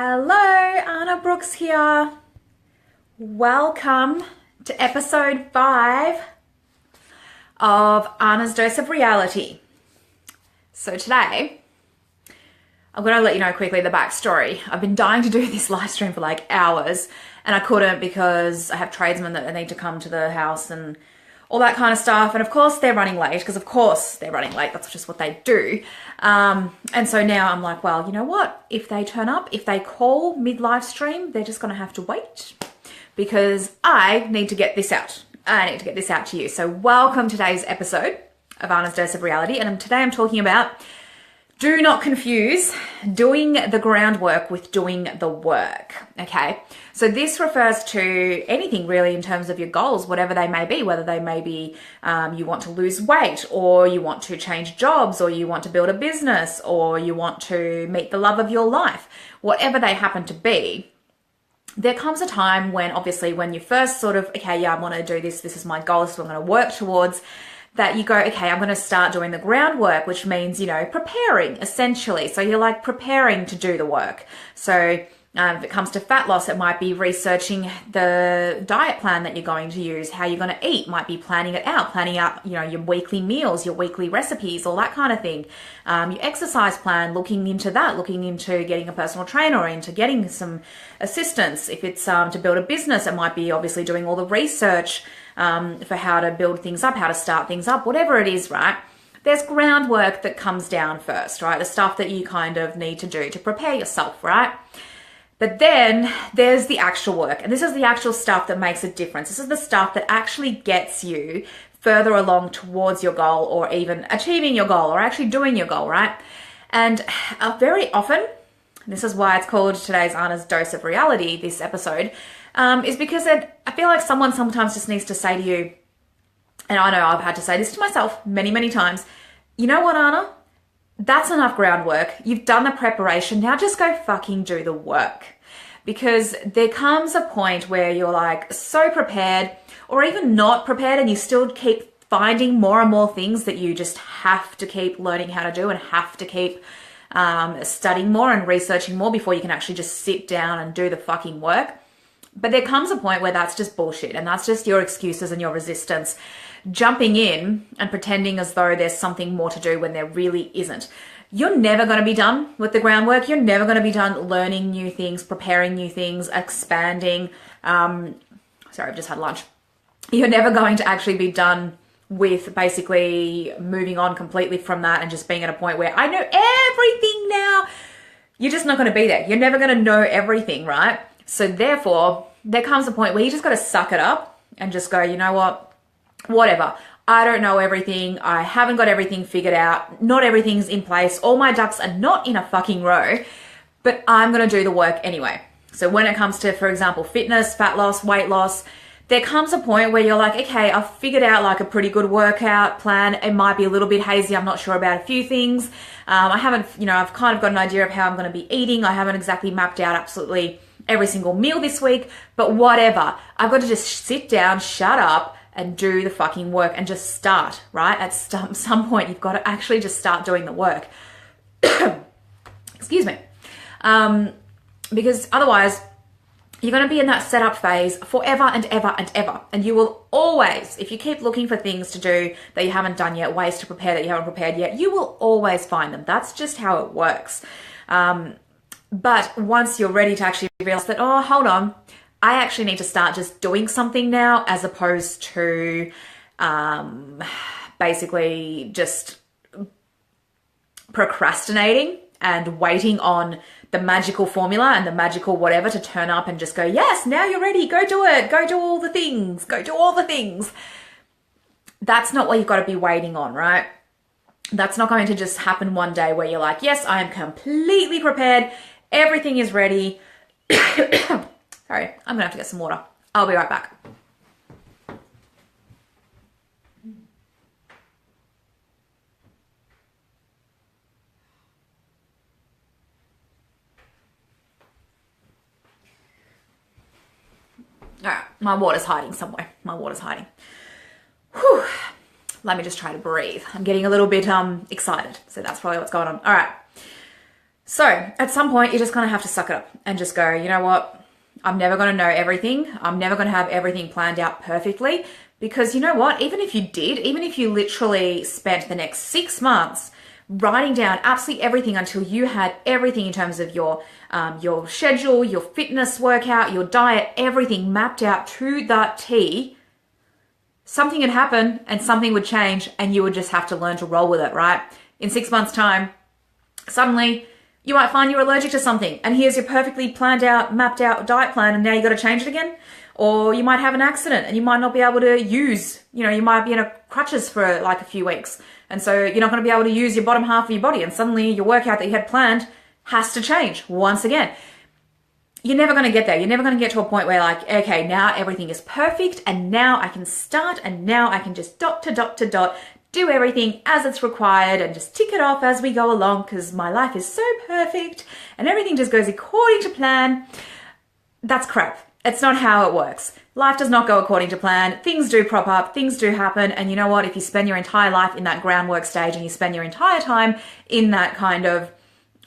Hello, Anna Brooks here. Welcome to episode 5 of Anna's Dose of Reality. So today, I'm going to let you know quickly the backstory. I've been dying to do this live stream for like hours and I couldn't because I have tradesmen that need to come to the house and all that kind of stuff. And of course they're running late because of course they're running late. That's just what they do. And so now I'm like, well, you know what? If they turn up, if they call mid-live stream, they're just going to have to wait because I need to get this out. I need to get this out to you. So welcome to today's episode of Anna's Dose of Reality. And today I'm talking about do not confuse doing the groundwork with doing the work, okay? So this refers to anything really in terms of your goals, whatever they may be, whether they may be you want to lose weight or you want to change jobs or you want to build a business or you want to meet the love of your life, whatever they happen to be. There comes a time when obviously when you first sort of, okay, yeah, I want to do this, this is my goal, this is what I'm going to work towards, that you go, okay, I'm going to start doing the groundwork, which means, you know, preparing essentially. So you're like preparing to do the work. So if it comes to fat loss, it might be researching the diet plan that you're going to use, how you're going to eat, might be planning out, you know, your weekly meals, your weekly recipes, all that kind of thing. Your exercise plan, looking into that, looking into getting a personal trainer or into getting some assistance. If it's to build a business, it might be obviously doing all the research for how to build things up, how to start things up, whatever it is, right? There's groundwork that comes down first, right? The stuff that you kind of need to do to prepare yourself, right? But then there's the actual work. And this is the actual stuff that makes a difference. This is the stuff that actually gets you further along towards your goal or even achieving your goal or actually doing your goal, right? And very often, this is why it's called today's Anna's Dose of Reality, this episode, is because I feel like someone sometimes just needs to say to you, and I know I've had to say this to myself many, many times, you know what, Anna? That's enough groundwork. You've done the preparation. Now just go fucking do the work. Because there comes a point where you're like so prepared or even not prepared and you still keep finding more and more things that you just have to keep learning how to do and have to keep studying more and researching more before you can actually just sit down and do the fucking work. But there comes a point where that's just bullshit and that's just your excuses and your resistance jumping in and pretending as though there's something more to do when there really isn't. You're never going to be done with the groundwork. You're never going to be done learning new things, preparing new things, expanding. Sorry, I've just had lunch. You're never going to actually be done with basically moving on completely from that and just being at a point where I know everything now. You're just not going to be there. You're never going to know everything, right? So therefore, there comes a point where you just got to suck it up and just go, you know what, whatever. I don't know everything. I haven't got everything figured out. Not everything's in place. All my ducks are not in a fucking row, but I'm going to do the work anyway. So when it comes to, for example, fitness, fat loss, weight loss, there comes a point where you're like, okay, I've figured out like a pretty good workout plan. It might be a little bit hazy. I'm not sure about a few things. I haven't, you know, I've kind of got an idea of how I'm going to be eating. I haven't exactly mapped out absolutely every single meal this week, but whatever. I've got to just sit down, shut up, and do the fucking work and just start, right? At some point, you've got to actually just start doing the work. Excuse me. Because otherwise, you're going to be in that setup phase forever and ever and ever. And you will always, if you keep looking for things to do that you haven't done yet, ways to prepare that you haven't prepared yet, you will always find them. That's just how it works. But once you're ready to actually realize that, oh, hold on, I actually need to start just doing something now as opposed to basically just procrastinating and waiting on the magical formula and the magical whatever to turn up and just go, yes, now you're ready, go do it, go do all the things, go do all the things. That's not what you've got to be waiting on, right? That's not going to just happen one day where you're like, yes, I am completely prepared, everything is ready. Sorry, I'm gonna have to get some water. I'll be right back. All right, my water's hiding somewhere. My water's hiding. Whew. Let me just try to breathe. I'm getting a little bit excited, so that's probably what's going on. All right. So at some point, you're just going to have to suck it up and just go, you know what? I'm never going to know everything. I'm never going to have everything planned out perfectly, because you know what? Even if you did, even if you literally spent the next 6 months writing down absolutely everything until you had everything in terms of your schedule, your fitness workout, your diet, everything mapped out to the T, something would happen and something would change and you would just have to learn to roll with it, right? In 6 months' time, suddenly you might find you're allergic to something and here's your perfectly planned out, mapped out diet plan and now you got to change it again. Or you might have an accident and you might not be able to use, you might be in a crutches for like a few weeks. And so you're not going to be able to use your bottom half of your body and suddenly your workout that you had planned has to change once again. You're never going to get there. You're never going to get to a point where like, okay, now everything is perfect and now I can start and now I can just dot to dot to dot, do everything as it's required and just tick it off as we go along because my life is so perfect and everything just goes according to plan. That's crap. It's not how it works. Life does not go according to plan. Things do prop up, things do happen. And you know what? If you spend your entire life in that groundwork stage and you spend your entire time in that kind of,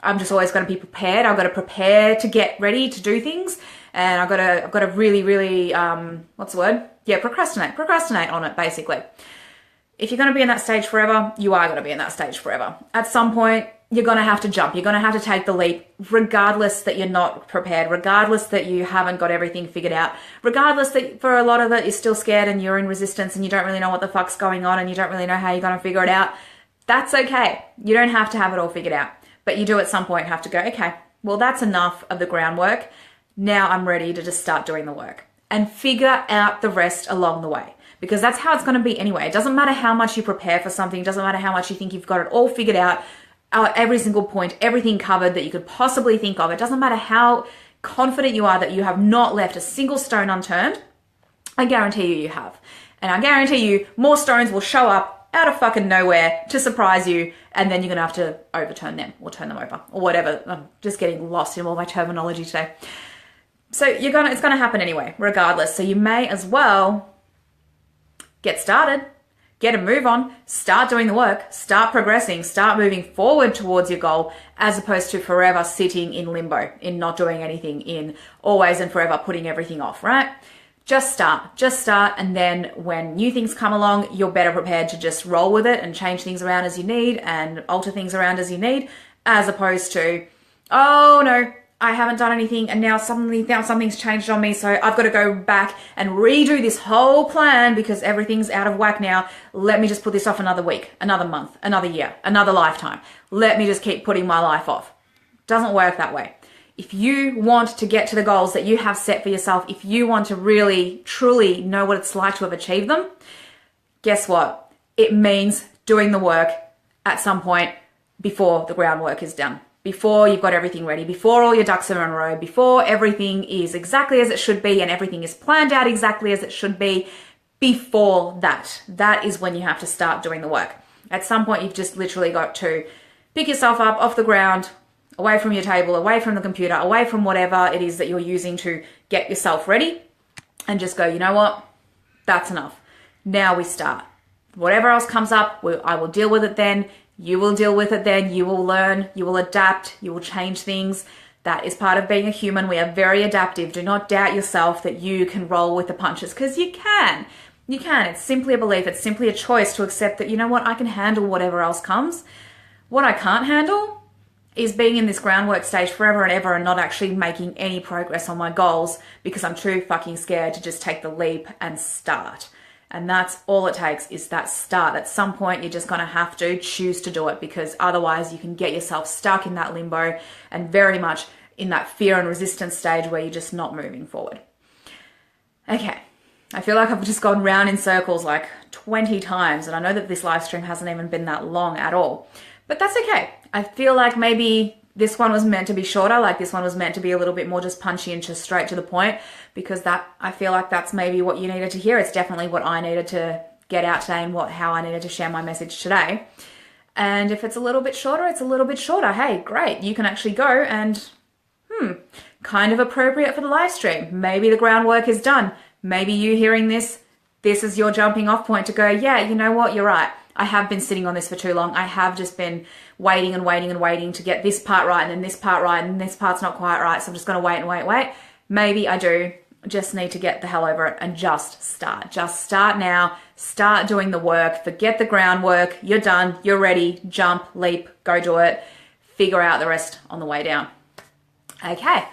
I'm just always going to be prepared. I've got to prepare to get ready to do things. And I've got to really, really, what's the word? Yeah, procrastinate on it basically. If you're going to be in that stage forever, you are going to be in that stage forever. At some point, you're going to have to jump. You're going to have to take the leap, regardless that you're not prepared, regardless that you haven't got everything figured out, regardless that for a lot of it, you're still scared and you're in resistance and you don't really know what the fuck's going on and you don't really know how you're going to figure it out. That's okay. You don't have to have it all figured out, but you do at some point have to go, okay, well, that's enough of the groundwork. Now I'm ready to just start doing the work and figure out the rest along the way. Because that's how it's going to be anyway. It doesn't matter how much you prepare for something. It doesn't matter how much you think you've got it all figured out, every single point, everything covered that you could possibly think of. It doesn't matter how confident you are that you have not left a single stone unturned. I guarantee you have. And I guarantee you more stones will show up out of fucking nowhere to surprise you. And then you're going to have to overturn them or turn them over or whatever. I'm just getting lost in all my terminology today. So it's going to happen anyway, regardless. So you may as well get started, get a move on, start doing the work, start progressing, start moving forward towards your goal, as opposed to forever sitting in limbo, in not doing anything, in always and forever putting everything off, right? Just start. And then when new things come along, you're better prepared to just roll with it and change things around as you need and alter things around as you need, as opposed to, oh no, I haven't done anything and now something's changed on me, so I've got to go back and redo this whole plan because everything's out of whack now. Let me just put this off another week, another month, another year, another lifetime. Let me just keep putting my life off. Doesn't work that way. If you want to get to the goals that you have set for yourself, if you want to really, truly know what it's like to have achieved them, guess what? It means doing the work at some point before the groundwork is done. Before you've got everything ready, before all your ducks are in a row, before everything is exactly as it should be and everything is planned out exactly as it should be, before that is when you have to start doing the work. At some point, you've just literally got to pick yourself up off the ground, away from your table, away from the computer, away from whatever it is that you're using to get yourself ready, and just go, you know what? That's enough. Now we start. Whatever else comes up, I will deal with it then. You will deal with it then. You will learn, you will adapt, you will change things. That is part of being a human. We are very adaptive. Do not doubt yourself that you can roll with the punches, because you can. You can. It's simply a belief. It's simply a choice to accept that, you know what, I can handle whatever else comes. What I can't handle is being in this groundwork stage forever and ever and not actually making any progress on my goals because I'm too fucking scared to just take the leap and start. And that's all it takes, is that start. At some point, you're just going to have to choose to do it, because otherwise you can get yourself stuck in that limbo and very much in that fear and resistance stage where you're just not moving forward. Okay, I feel like I've just gone round in circles like 20 times, and I know that this live stream hasn't even been that long at all, but that's okay. I feel like maybe this one was meant to be shorter, like this one was meant to be a little bit more just punchy and just straight to the point, because I feel like that's maybe what you needed to hear. It's definitely what I needed to get out today and how I needed to share my message today. And if it's a little bit shorter, it's a little bit shorter. Hey, great. You can actually go and, kind of appropriate for the live stream. Maybe the groundwork is done. Maybe you hearing this is your jumping off point to go, yeah, you know what, you're right. I have been sitting on this for too long. I have just been waiting and waiting and waiting to get this part right, and then this part right, and this part's not quite right, so I'm just going to wait and wait and wait. Maybe I do just need to get the hell over it and just start. Just start now. Start doing the work. Forget the groundwork. You're done. You're ready. Jump, leap, go do it. Figure out the rest on the way down. Okay.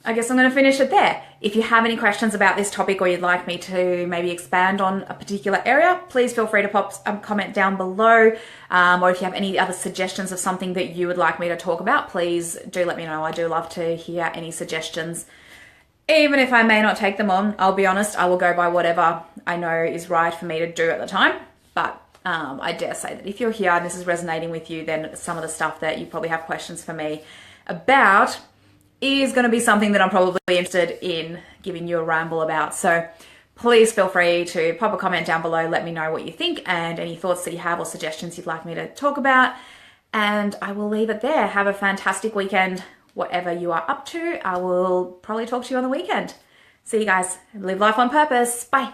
I guess I'm going to finish it there. If you have any questions about this topic or you'd like me to maybe expand on a particular area, please feel free to pop a comment down below. Or if you have any other suggestions of something that you would like me to talk about, please do let me know. I do love to hear any suggestions. Even if I may not take them on, I'll be honest, I will go by whatever I know is right for me to do at the time. But I dare say that if you're here and this is resonating with you, then some of the stuff that you probably have questions for me about is going to be something that I'm probably interested in giving you a ramble about. So please feel free to pop a comment down below, let me know what you think and any thoughts that you have or suggestions you'd like me to talk about. And I will leave it there. Have a fantastic weekend, whatever you are up to. I will probably talk to you on the weekend. See you guys. Live life on purpose. Bye.